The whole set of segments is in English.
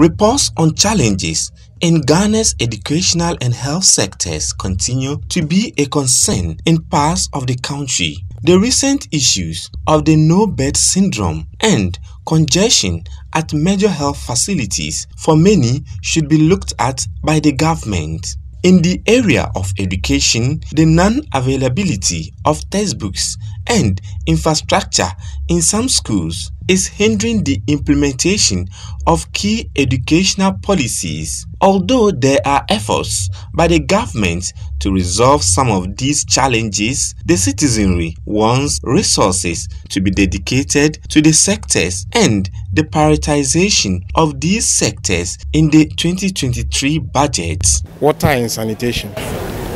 Reports on challenges in Ghana's educational and health sectors continue to be a concern in parts of the country. The recent issues of the no-bed syndrome and congestion at major health facilities for many should be looked at by the government. In the area of education, the non-availability of textbooks and infrastructure in some schools is hindering the implementation of key educational policies. Although there are efforts by the government to resolve some of these challenges, the citizenry wants resources to be dedicated to the sectors and the prioritization of these sectors in the 2023 budget. Water and sanitation,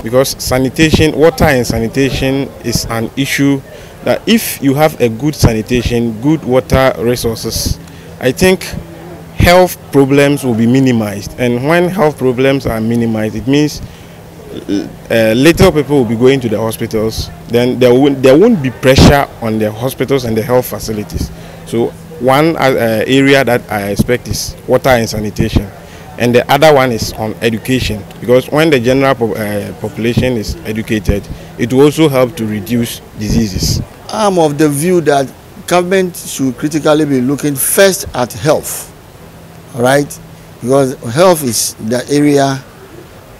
because water and sanitation is an issue that if you have a good sanitation, good water resources, I think health problems will be minimized. And when health problems are minimized, it means little people will be going to the hospitals. Then there won't be pressure on the hospitals and the health facilities. So one area that I expect is water and sanitation. And the other one is on education, because when the general population is educated, it will also help to reduce diseases. I'm of the view that government should critically be looking first at health, right? Because health is the area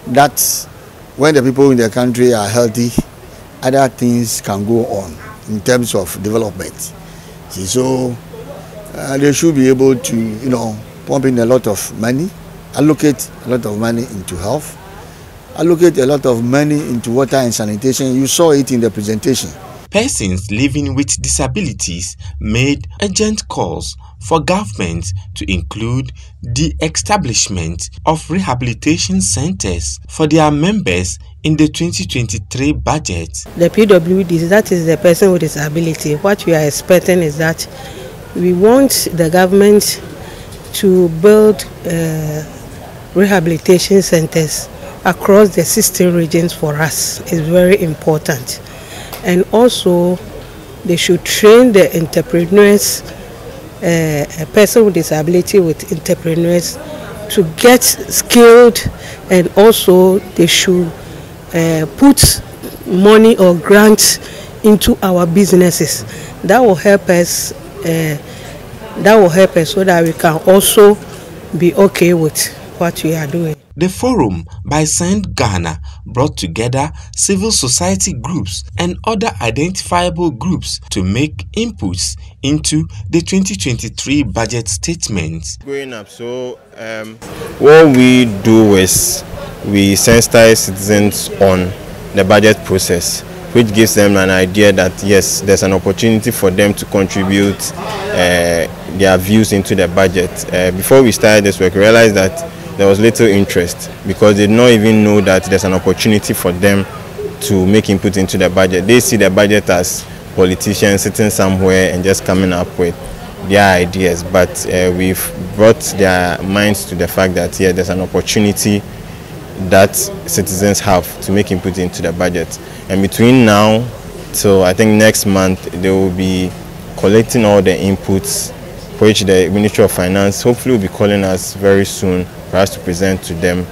that when the people in the country are healthy, other things can go on in terms of development. So they should be able to, pump in a lot of money, allocate a lot of money into health, allocate a lot of money into water and sanitation. You saw it in the presentation. Persons living with disabilities made urgent calls for government to include the establishment of rehabilitation centers for their members in the 2023 budget. The PWD, that is the person with disability. What we are expecting is that we want the government to build rehabilitation centers across the 16 regions for us. It's very important. And also, they should train the entrepreneurs, a person with disability with entrepreneurs, to get skilled, and also they should put money or grants into our businesses. That will help us. So that we can also be okay with what we are doing. The forum by Send Ghana brought together civil society groups and other identifiable groups to make inputs into the 2023 budget statement. Going up, so what we do is we sensitize citizens on the budget process, which gives them an idea that yes, there's an opportunity for them to contribute their views into the budget. Before we started this work, we realized that there was little interest because they did not even know that there's an opportunity for them to make input into the budget. They see the budget as politicians sitting somewhere and just coming up with their ideas, but we've brought their minds to the fact that yeah, there's an opportunity that citizens have to make input into the budget. And between now till I think next month, they will be collecting all the inputs, which the Ministry of Finance hopefully will be calling us very soon for us to present to them.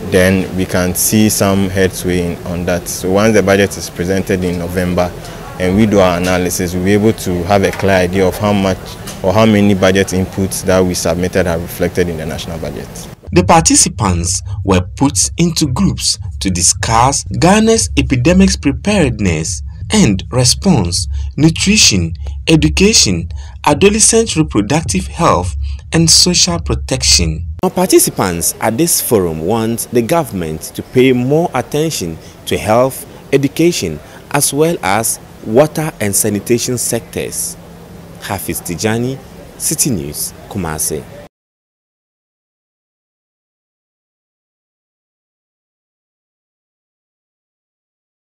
Then we can see some headway on that. So once the budget is presented in November and we do our analysis, we'll be able to have a clear idea of how much or how many budget inputs that we submitted are reflected in the national budget. The participants were put into groups to discuss Ghana's epidemics preparedness and response, nutrition, education, adolescent reproductive health, and social protection. Our participants at this forum want the government to pay more attention to health, education, as well as water and sanitation sectors. Hafiz Tijani, Citi News, Kumasi.